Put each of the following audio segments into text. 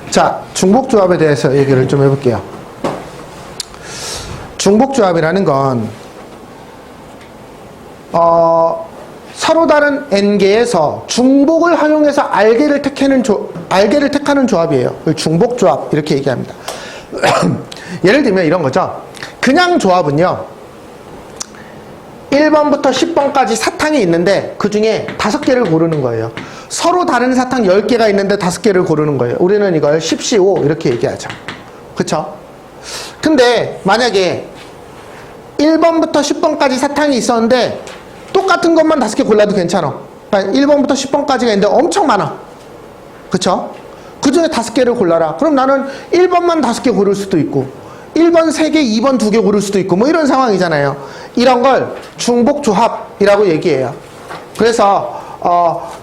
자, 중복조합에 대해서 얘기를 좀 해볼게요. 중복조합이라는 건 서로 다른 n개에서 중복을 활용해서 알게를 택하는 조합이에요. 중복조합 이렇게 얘기합니다. 예를 들면 이런 거죠. 그냥 조합은요, 1번부터 10번까지 사탕이 있는데 그 중에 5개를 고르는 거예요. 서로 다른 사탕 10개가 있는데 5개를 고르는 거예요. 우리는 이걸 10C5 이렇게 얘기하죠. 그쵸? 근데 만약에 1번부터 10번까지 사탕이 있었는데 똑같은 것만 5개 골라도 괜찮아. 그러니까 1번부터 10번까지가 있는데 엄청 많아. 그쵸? 그 중에 5개를 골라라. 그럼 나는 1번만 5개 고를 수도 있고 1번 3개, 2번 2개 고를 수도 있고 뭐 이런 상황이잖아요. 이런 걸 중복조합이라고 얘기해요. 그래서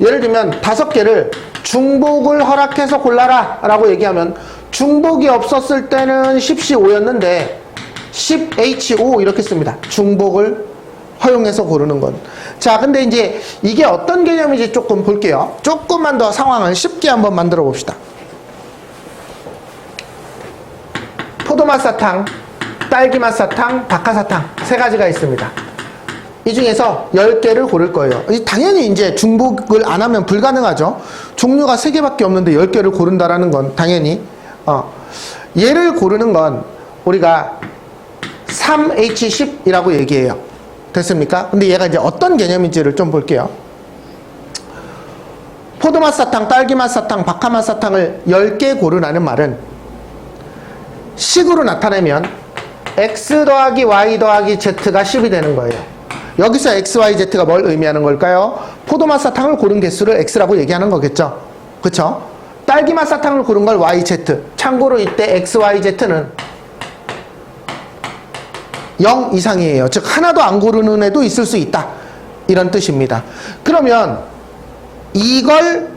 예를 들면 5개를 중복을 허락해서 골라라 라고 얘기하면 중복이 없었을 때는 10C5였는데 10H5 이렇게 씁니다. 중복을 허용해서 고르는 건. 자, 근데 이제 이게 어떤 개념인지 조금 볼게요. 조금만 더 상황을 쉽게 한번 만들어 봅시다. 포도맛 사탕, 딸기맛 사탕, 박하사탕 3가지가 있습니다. 이 중에서 10개를 고를 거예요. 당연히 이제 중복을 안 하면 불가능하죠. 종류가 3개밖에 없는데 10개를 고른다라는 건 당연히 얘를 고르는 건 우리가 3H10이라고 얘기해요. 됐습니까? 근데 얘가 이제 어떤 개념인지를 좀 볼게요. 포도맛 사탕, 딸기맛 사탕, 박하맛 사탕을 10개 고르라는 말은 식으로 나타내면 x 더하기 y 더하기 z가 10이 되는 거예요. 여기서 x, y, z가 뭘 의미하는 걸까요? 포도맛 사탕을 고른 개수를 x라고 얘기하는 거겠죠. 그쵸? 딸기맛 사탕을 고른 걸 y, z. 참고로 이때 x, y, z는 0 이상이에요. 즉 하나도 안 고르는 애도 있을 수 있다. 이런 뜻입니다. 그러면 이걸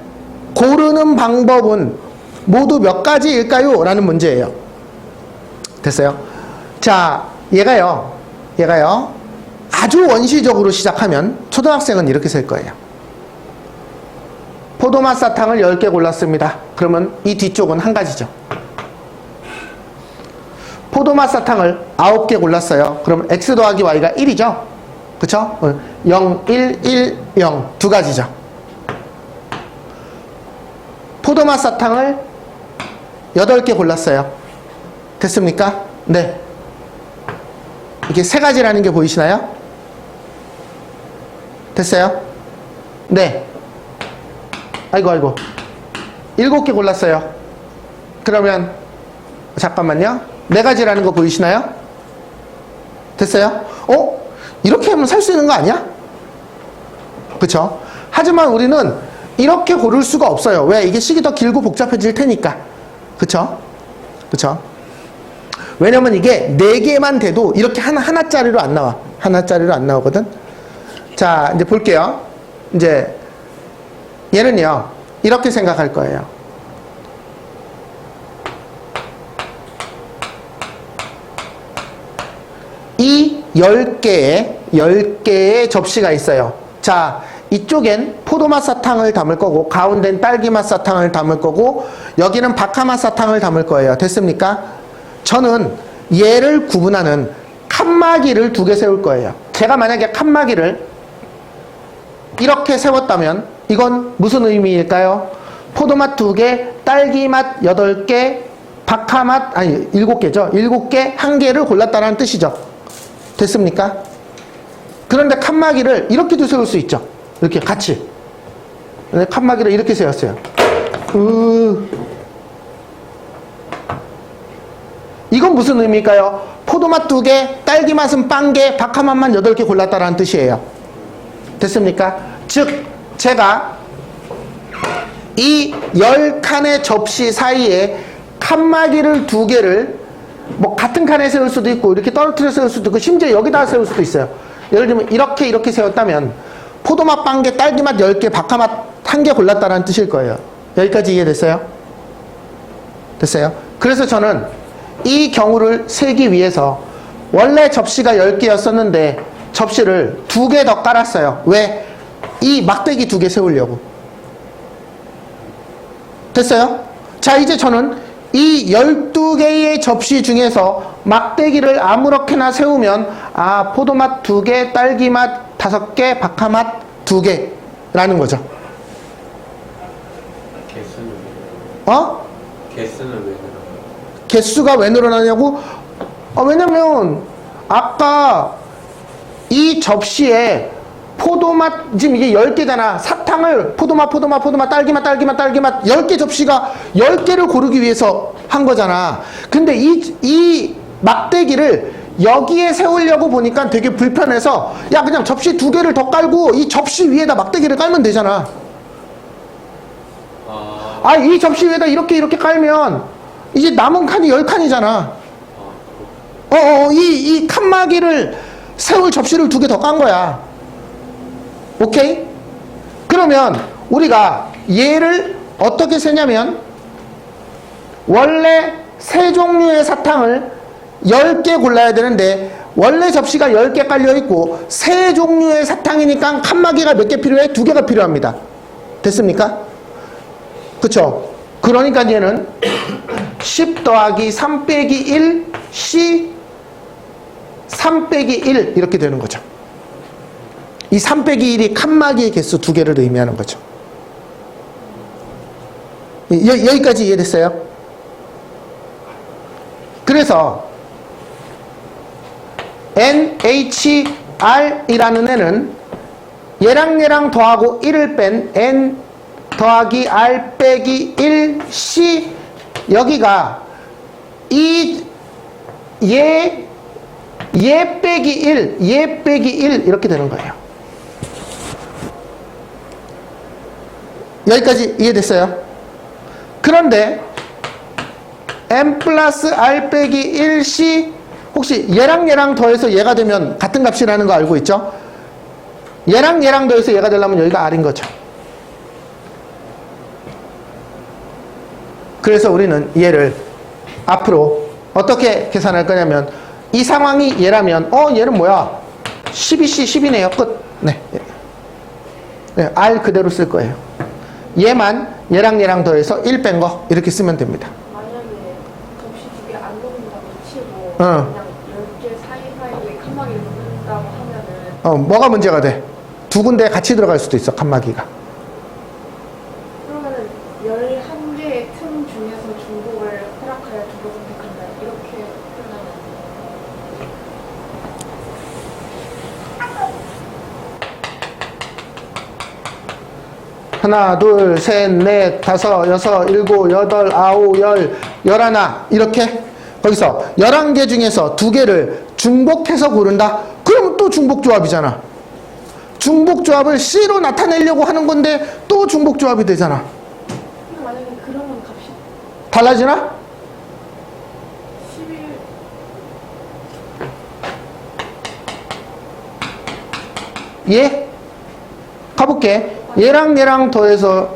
고르는 방법은 모두 몇 가지일까요? 라는 문제예요. 됐어요? 자, 얘가요 아주 원시적으로 시작하면 초등학생은 이렇게 쓸 거예요. 포도맛 사탕을 10개 골랐습니다. 그러면 이 뒤쪽은 한 가지죠. 포도맛 사탕을 9개 골랐어요. 그럼 x 더하기 y가 1이죠? 그쵸? 0, 1, 1, 0 두 가지죠. 포도맛 사탕을 8개 골랐어요. 됐습니까? 네. 이게 3가지라는 게 보이시나요? 됐어요? 네. 아이고 7개 골랐어요. 그러면 잠깐만요. 4가지라는 거 보이시나요? 됐어요? 이렇게 하면 살 수 있는 거 아니야? 그쵸? 하지만 우리는 이렇게 고를 수가 없어요. 왜? 이게 식이 더 길고 복잡해질 테니까. 그쵸? 그쵸? 왜냐면 이게 4개만 돼도 이렇게 하나짜리로 안 나와. 하나짜리로 안 나오거든? 자, 이제 볼게요. 이제 얘는요, 이렇게 생각할 거예요. 이 10개의 접시가 있어요. 자, 이쪽엔 포도맛 사탕을 담을 거고 가운데는 딸기맛 사탕을 담을 거고 여기는 박하맛 사탕을 담을 거예요. 됐습니까? 저는 얘를 구분하는 칸막이를 2개 세울 거예요. 제가 만약에 칸막이를 이렇게 세웠다면 이건 무슨 의미일까요? 포도맛 2개, 딸기맛 8개, 박하맛 7개죠. 7개, 1개를 골랐다는 뜻이죠. 됐습니까? 그런데 칸막이를 이렇게도 세울 수 있죠. 이렇게 같이. 칸막이를 이렇게 세웠어요. 이건 무슨 의미일까요? 포도맛 2개, 딸기맛은 0개, 박하맛만 8개 골랐다는 뜻이에요. 됐습니까? 즉 제가 이 10칸의 접시 사이에 칸막이를 2개를 뭐 같은 칸에 세울 수도 있고 이렇게 떨어뜨려 세울 수도 있고 심지어 여기다 세울 수도 있어요. 예를 들면 이렇게 세웠다면 포도맛 1개, 딸기맛 10개, 박하맛 1개 골랐다는 뜻일 거예요. 여기까지 이해됐어요? 됐어요? 그래서 저는 이 경우를 세기 위해서 원래 접시가 10개였었는데 접시를 2개 더 깔았어요. 왜? 이 막대기 2개 세우려고. 됐어요? 자, 이제 저는 이 12개의 접시 중에서 막대기를 아무렇게나 세우면 포도맛 2개, 딸기맛 5개, 박하맛 2개라는 거죠. 개수는 개수는 왜 늘어나요? 개수가 왜 늘어나냐고? 왜냐면 아까 이 접시에 포도맛, 지금 이게 10개잖아. 사탕을 포도맛, 딸기맛 10개 접시가 10개를 고르기 위해서 한 거잖아. 근데 이 막대기를 여기에 세우려고 보니까 되게 불편해서 그냥 접시 2개를 더 깔고 이 접시 위에다 막대기를 깔면 되잖아. 이 접시 위에다 이렇게 깔면 이제 남은 칸이 10칸이잖아. 이 칸막이를 세울 접시를 2개 더 깐 거야. 오케이? 그러면 우리가 얘를 어떻게 세냐면 원래 3종류의 사탕을 10개 골라야 되는데 원래 접시가 10개 깔려있고 3종류의 사탕이니까 칸막이가 몇 개 필요해? 2개가 필요합니다. 됐습니까? 그쵸? 그러니까 얘는 10 더하기 3 빼기 1 C 3 빼기 1 이렇게 되는 거죠. 이 3 빼기 1이 칸막이의 개수 2개를 의미하는 거죠. 여기까지 이해됐어요? 그래서 NHR이라는 애는 얘랑 더하고 1을 뺀 N 더하기 R 빼기 1C 여기가 얘 빼기 1, 얘 빼기 1 이렇게 되는 거예요. 여기까지 이해됐어요? 그런데 M 플러스 R 빼기 1C 혹시 얘랑 더해서 얘가 되면 같은 값이라는 거 알고 있죠? 얘랑 더해서 얘가 되려면 여기가 R인 거죠. 그래서 우리는 얘를 앞으로 어떻게 계산할 거냐면 이 상황이 얘라면 얘는 뭐야? 12C 10이네요. 끝. 네, R 그대로 쓸 거예요. 얘만 얘랑 더해서 1 뺀 거 이렇게 쓰면 됩니다. 만약에 접시 2개 안 녹는다고 치고 그냥 10개 사이사이에 칸막이를 놓는다고 하면은 뭐가 문제가 돼? 2군데 같이 들어갈 수도 있어. 칸막이가. 그러면은 11개의 틈 중에서 중복을 허락하여 2개 선택한다 이렇게 표현하면 하나, 둘, 셋, 넷, 다섯, 여섯, 일곱, 여덟, 아홉, 열, 열하나 이렇게 거기서 11개 중에서 2개를 중복해서 고른다? 그럼 또 중복조합이잖아. 중복조합을 C로 나타내려고 하는 건데 또 중복조합이 되잖아. 근데 만약에 그러면 값이 달라지나? 11 예? 가볼게. 얘랑 더해서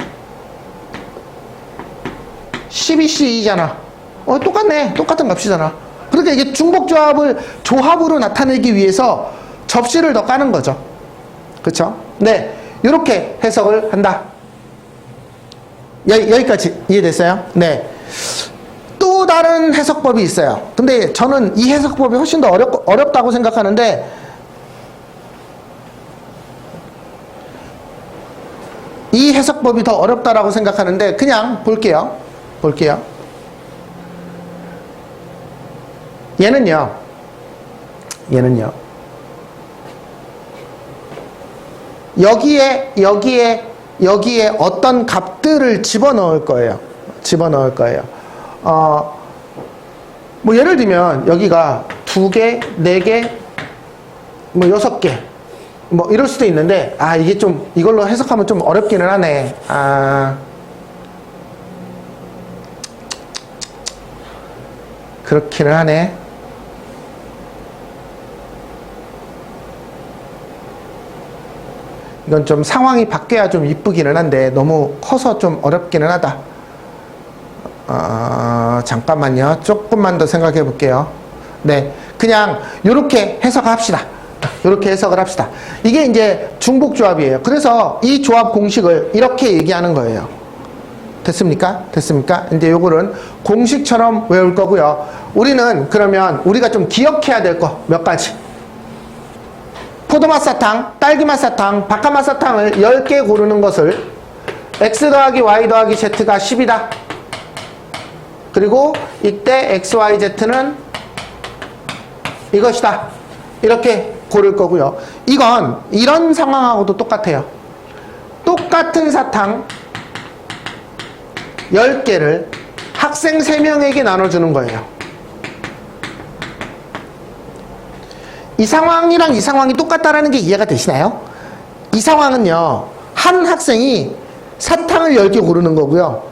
12C2잖아. 똑같네. 똑같은 값이잖아. 그러니까 이게 중복조합을 조합으로 나타내기 위해서 접시를 더 까는 거죠. 그쵸? 네. 이렇게 해석을 한다. 여기까지 이해됐어요? 네. 또 다른 해석법이 있어요. 근데 저는 이 해석법이 훨씬 더 어렵다고 생각하는데 이 해석법이 더 어렵다라고 생각하는데 그냥 볼게요. 얘는요. 여기에 어떤 값들을 집어넣을 거예요. 뭐 예를 들면 여기가 2개, 4개, 뭐 6개 뭐 이럴 수도 있는데 이게 좀 이걸로 해석하면 좀 어렵기는 하네. 그렇기는 하네. 이건 좀 상황이 바뀌어야 좀 이쁘기는 한데 너무 커서 좀 어렵기는 하다. 잠깐만요. 조금만 더 생각해 볼게요. 네, 그냥 이렇게 해석합시다. 이렇게 해석을 합시다. 이게 이제 중복조합이에요. 그래서 이 조합 공식을 이렇게 얘기하는 거예요. 됐습니까? 됐습니까? 이제 요거는 공식처럼 외울 거고요. 우리는 그러면 우리가 좀 기억해야 될 거 몇 가지. 포도맛 사탕, 딸기맛 사탕, 바카맛 사탕을 10개 고르는 것을 x 더하기 y 더하기 z가 10이다. 그리고 이때 x, y, z는 이것이다. 이렇게 고를 거고요. 이건 이런 상황하고도 똑같아요. 똑같은 사탕 10개를 학생 3명에게 나눠주는 거예요. 이 상황이랑 이 상황이 똑같다라는 게 이해가 되시나요? 이 상황은요, 한 학생이 사탕을 10개 고르는 거고요.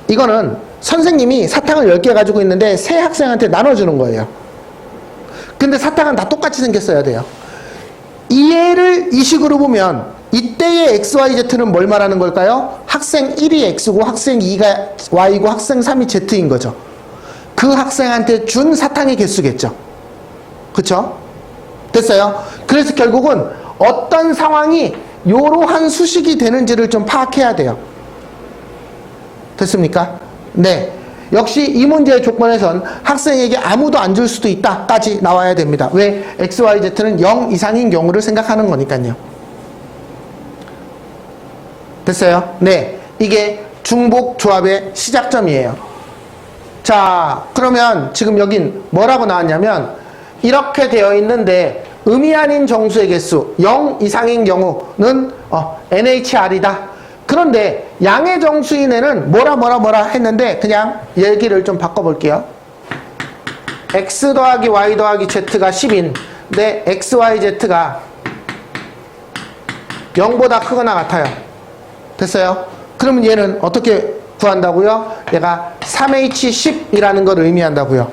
이거는 선생님이 사탕을 10개 가지고 있는데 세 학생한테 나눠주는 거예요. 근데 사탕은 다 똑같이 생겼어야 돼요. 이해를 이 식으로 보면 이때의 XYZ는 뭘 말하는 걸까요? 학생 1이 X고 학생 2가 Y고 학생 3이 Z인 거죠. 그 학생한테 준 사탕의 개수겠죠. 그쵸? 됐어요? 그래서 결국은 어떤 상황이 이러한 수식이 되는지를 좀 파악해야 돼요. 됐습니까? 네. 역시 이 문제의 조건에선 학생에게 아무도 안 줄 수도 있다까지 나와야 됩니다. 왜? X, Y, Z는 0 이상인 경우를 생각하는 거니까요. 됐어요? 네. 이게 중복 조합의 시작점이에요. 자, 그러면 지금 여긴 뭐라고 나왔냐면 이렇게 되어 있는데 의미 아닌 정수의 개수 0 이상인 경우는 NHR이다. 그런데 양의 정수인에는 뭐라 했는데 그냥 얘기를 좀 바꿔볼게요. x 더하기 y 더하기 z가 10인 데 x, y, z가 0보다 크거나 같아요. 됐어요? 그러면 얘는 어떻게 구한다고요? 얘가 3h10이라는 걸 의미한다고요.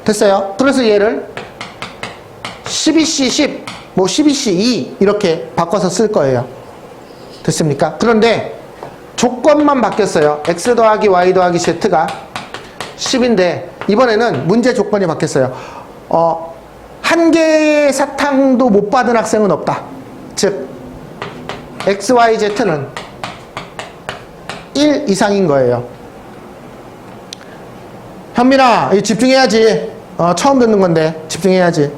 됐어요? 그래서 얘를 12c10, 뭐 12c2 이렇게 바꿔서 쓸 거예요. 됐습니까? 그런데 조건만 바뀌었어요. x 더하기 y 더하기 z가 10인데 이번에는 문제 조건이 바뀌었어요. 한 개의 사탕도 못 받은 학생은 없다. 즉 x, y, z는 1 이상인 거예요. 현민아, 집중해야지. 처음 듣는 건데 집중해야지.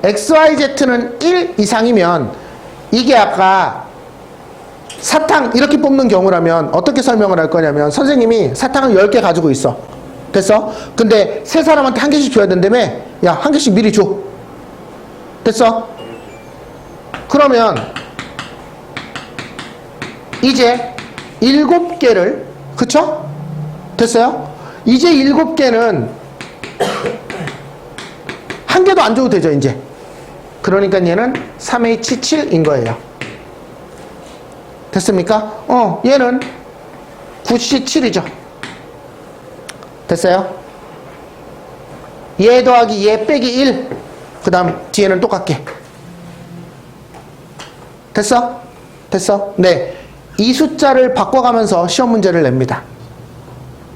x, y, z는 1 이상이면 이게 아까 사탕 이렇게 뽑는 경우라면 어떻게 설명을 할 거냐면 선생님이 사탕을 10개 가지고 있어. 됐어? 근데 세 사람한테 한 개씩 줘야 된다며? 야, 한 개씩 미리 줘. 됐어? 그러면 이제 7개를, 그쵸? 됐어요? 이제 7개는 한 개도 안 줘도 되죠, 이제. 그러니까 얘는 3H7인 거예요. 됐습니까? 얘는 9C7이죠. 됐어요? 얘 더하기 얘 빼기 1. 그 다음 뒤에는 똑같게. 됐어? 됐어? 네. 이 숫자를 바꿔가면서 시험 문제를 냅니다.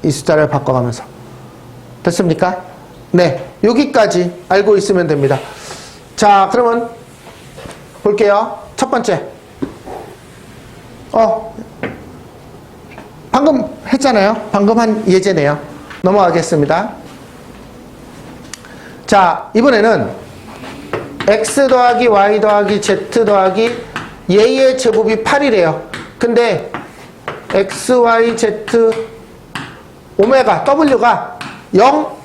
이 숫자를 바꿔가면서. 됐습니까? 네. 여기까지 알고 있으면 됩니다. 자, 그러면 볼게요. 첫 번째. 방금 했잖아요. 방금 한 예제네요. 넘어가겠습니다. 자, 이번에는 x 더하기 y 더하기 z 더하기 얘의 제곱이 8이래요. 근데 x, y, z, 오메가, w가 0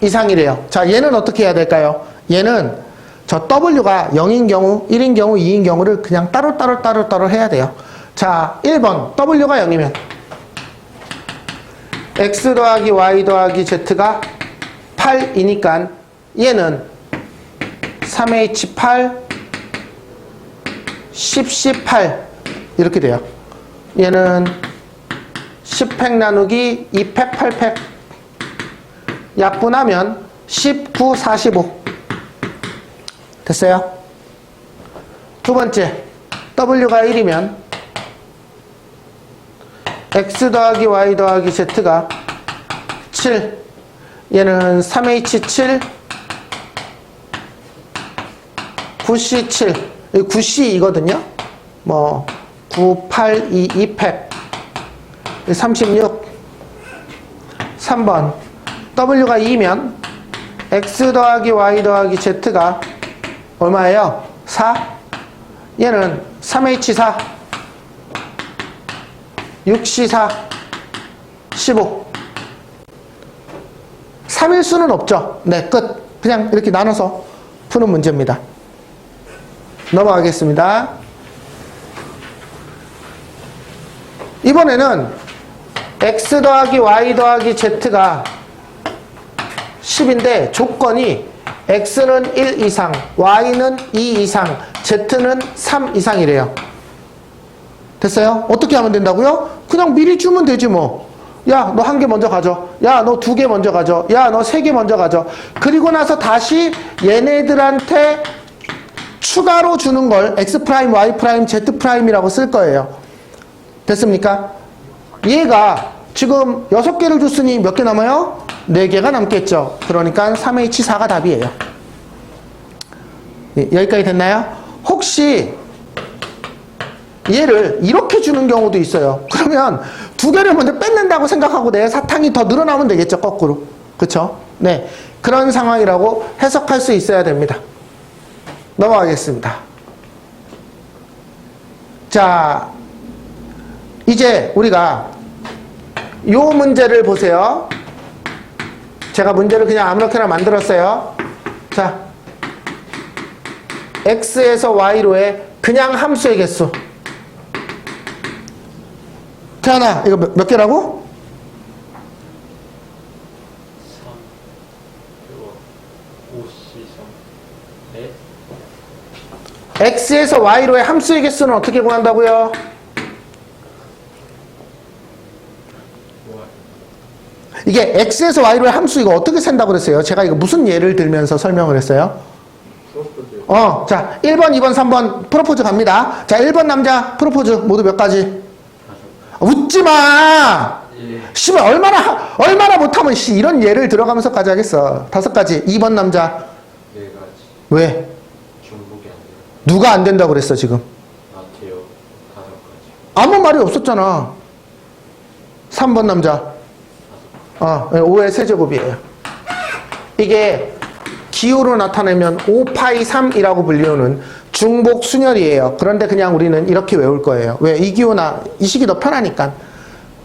이상이래요. 자, 얘는 어떻게 해야 될까요? 얘는 저 w가 0인 경우, 1인 경우, 2인 경우를 그냥 따로 해야 돼요. 자, 1번 w가 0이면 x 더하기 y 더하기 z가 8이니까 얘는 3h8 10c8 이렇게 돼요. 얘는 10팩 나누기 2팩 8팩 약분하면 19 45 됐어요? 두 번째 w가 1이면 x 더하기 y 더하기 z가 7 얘는 3h7 9c7 9c이거든요. 뭐 9, 8, 2, 2팩 36. 3번 W가 2면 X 더하기 Y 더하기 Z가 얼마예요? 4. 얘는 3H4 6C4 15. 3일 수는 없죠. 네, 끝. 그냥 이렇게 나눠서 푸는 문제입니다. 넘어가겠습니다. 이번에는 X 더하기 Y 더하기 Z가 10인데 조건이 X는 1 이상, Y는 2 이상, Z는 3 이상이래요. 됐어요? 어떻게 하면 된다고요? 그냥 미리 주면 되지 뭐. 야, 너 1개 먼저 가져. 야, 너 2개 먼저 가져. 야, 너 3개 먼저 가져. 그리고 나서 다시 얘네들한테 추가로 주는 걸 X 프라임, Y 프라임, Z 프라임이라고 쓸 거예요. 됐습니까? 얘가 지금 6개를 줬으니 몇 개 남아요? 4개가 남겠죠. 그러니까 3H4가 답이에요. 예, 여기까지 됐나요? 혹시 얘를 이렇게 주는 경우도 있어요. 그러면 2개를 먼저 뺏는다고 생각하고 내 사탕이 더 늘어나면 되겠죠. 거꾸로. 그쵸? 네. 그런 상황이라고 해석할 수 있어야 됩니다. 넘어가겠습니다. 자, 이제 우리가 요 문제를 보세요. 제가 문제를 그냥 아무렇게나 만들었어요. 자, X에서 Y로의 그냥 함수의 개수. 태연아, 이거 몇 개라고? 3, 5, 4, X에서 Y로의 함수의 개수는 어떻게 구한다고요? 이게 X에서 Y로의 함수 이거 어떻게 센다고 그랬어요? 제가 이거 무슨 예를 들면서 설명을 했어요? 자, 1번, 2번, 3번 프로포즈 갑니다. 자, 1번 남자 프로포즈 모두 몇 가지? 웃지 마! 씨발, 얼마나 못하면 이런 예를 들어가면서까지 하겠어. 5가지. 2번 남자. 4가지. 왜? 중복이 안 돼요. 누가 안 된다고 그랬어, 지금? 나태요. 5가지. 아무 말이 없었잖아. 3번 남자. 5의 세제곱이에요. 이게 기호로 나타내면 5파이 3이라고 불리우는 중복 순열이에요. 그런데 그냥 우리는 이렇게 외울 거예요. 왜? 이 기호나 이 식이 더 편하니까.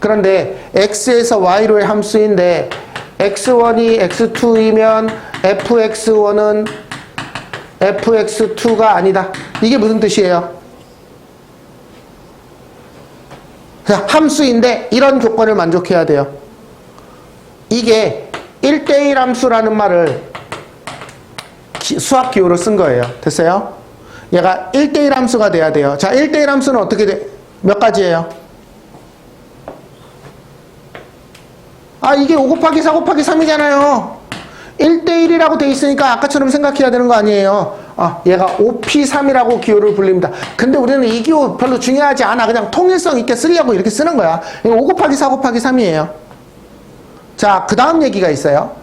그런데 X에서 Y로의 함수인데 X1이 X2이면 fx1은 fx2가 아니다. 이게 무슨 뜻이에요? 그냥 함수인데 이런 조건을 만족해야 돼요. 이게 1대1 함수라는 말을 수학 기호로 쓴 거예요. 됐어요? 얘가 1대1 함수가 돼야 돼요. 자, 1대1 함수는 어떻게 돼? 몇 가지예요? 이게 5 곱하기 4 곱하기 3이잖아요. 1대1이라고 돼 있으니까 아까처럼 생각해야 되는 거 아니에요. 얘가 5P3이라고 기호를 불립니다. 근데 우리는 이 기호 별로 중요하지 않아. 그냥 통일성 있게 쓰려고 이렇게 쓰는 거야. 이거 5 곱하기 4 곱하기 3이에요. 자, 그 다음 얘기가 있어요.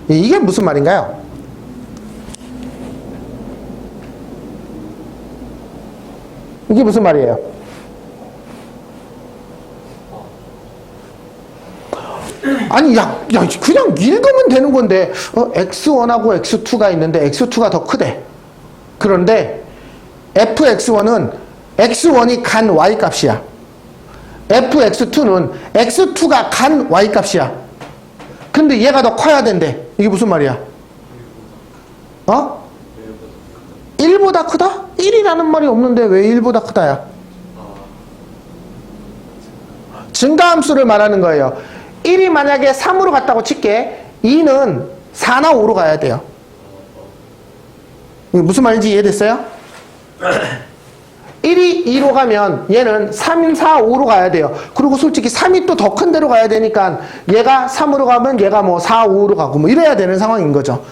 이게 무슨 말인가요? 이게 무슨 말이에요? 아니, 그냥 읽으면 되는 건데, X1하고 X2가 있는데, X2가 더 크대. 그런데, fx1은 x1이 간 y 값이야. fx2는 x2가 간 y 값이야. 근데 얘가 더 커야 된대. 이게 무슨 말이야? 1보다 크다? 1이라는 말이 없는데 왜 1보다 크다야? 증가함수를 말하는 거예요. 1이 만약에 3으로 갔다고 칠게. 2는 4나 5로 가야 돼요. 이게 무슨 말인지 이해됐어요? 1이 2로 가면 얘는 3, 4, 5로 가야 돼요. 그리고 솔직히 3이 또 더 큰 데로 가야 되니까 얘가 3으로 가면 얘가 뭐 4, 5로 가고 뭐 이래야 되는 상황인 거죠.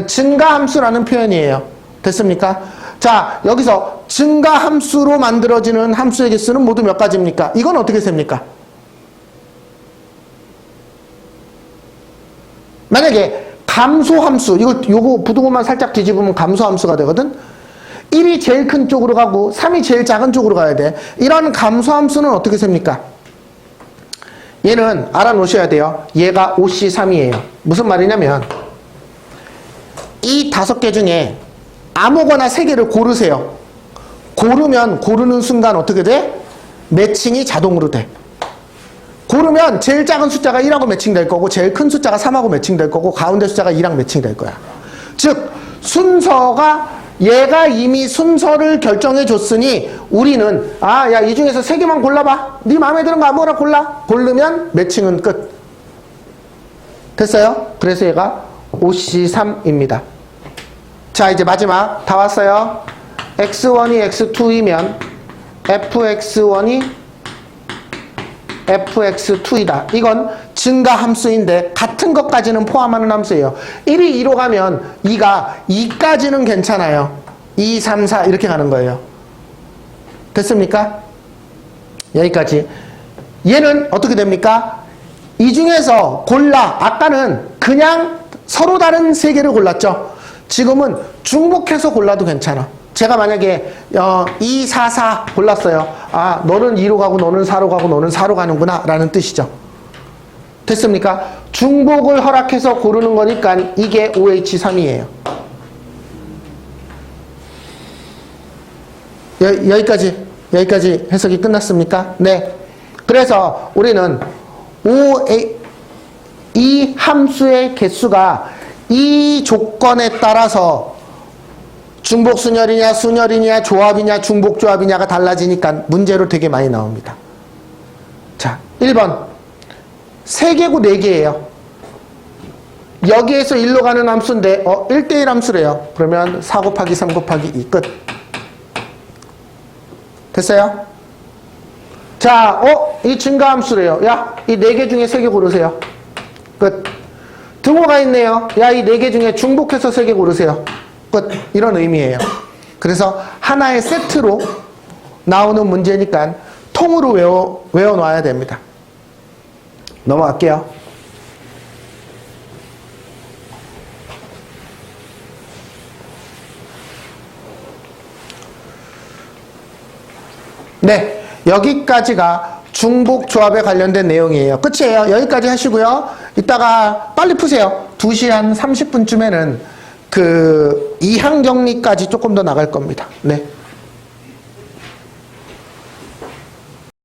증가함수라는 표현이에요. 됐습니까? 자, 여기서 증가함수로 만들어지는 함수의 개수는 모두 몇 가지입니까? 이건 어떻게 셉니까? 만약에 감소함수, 요거 부등호만 살짝 뒤집으면 감소함수가 되거든? 1이 제일 큰 쪽으로 가고 3이 제일 작은 쪽으로 가야 돼. 이런 감소함수는 어떻게 셉니까? 얘는 알아놓으셔야 돼요. 얘가 OC3이에요. 무슨 말이냐면 이 5개 중에 아무거나 3개를 고르세요. 고르면 고르는 순간 어떻게 돼? 매칭이 자동으로 돼. 고르면 제일 작은 숫자가 1하고 매칭될 거고 제일 큰 숫자가 3하고 매칭될 거고 가운데 숫자가 2랑 매칭될 거야. 즉 순서가 얘가 이미 순서를 결정해 줬으니 우리는 야 이 중에서 3개만 골라봐. 네 마음에 드는 거 아무거나 골라. 고르면 매칭은 끝. 됐어요? 그래서 얘가 OC3입니다. 자 이제 마지막 다 왔어요. X1이 X2이면 FX1이 FX2이다. 이건 증가 함수인데 같은 것까지는 포함하는 함수예요. 1이 2로 가면 2가 2까지는 괜찮아요. 2, 3, 4 이렇게 가는 거예요. 됐습니까? 여기까지. 얘는 어떻게 됩니까? 이 중에서 골라. 아까는 그냥 서로 다른 3개를 골랐죠. 지금은 중복해서 골라도 괜찮아. 제가 만약에 2, 4, 4 골랐어요. 너는 2로 가고 너는 4로 가고 너는 4로 가는구나 라는 뜻이죠. 됐습니까? 중복을 허락해서 고르는 거니까 이게 OH3이에요. 여기까지 해석이 끝났습니까? 네. 그래서 우리는 이 함수의 개수가 이 조건에 따라서 중복순열이냐 순열이냐 조합이냐 중복조합이냐가 달라지니까 문제로 되게 많이 나옵니다. 자, 1번 3개고 4개예요. 여기에서 1로 가는 함수인데 1대1 함수래요. 그러면 4 곱하기 3 곱하기 2 끝. 됐어요? 자, 이 증가함수래요. 야, 이 4개 중에 3개 고르세요. 끝. 등호가 있네요. 야, 이 4개 중에 중복해서 3개 고르세요. 끝. 이런 의미예요. 그래서 하나의 세트로 나오는 문제니까 통으로 외워놔야 됩니다. 넘어갈게요. 네, 여기까지가 중복조합에 관련된 내용이에요. 끝이에요. 여기까지 하시고요. 이따가 빨리 푸세요. 2시 한 30분쯤에는 이항정리까지 조금 더 나갈 겁니다. 네.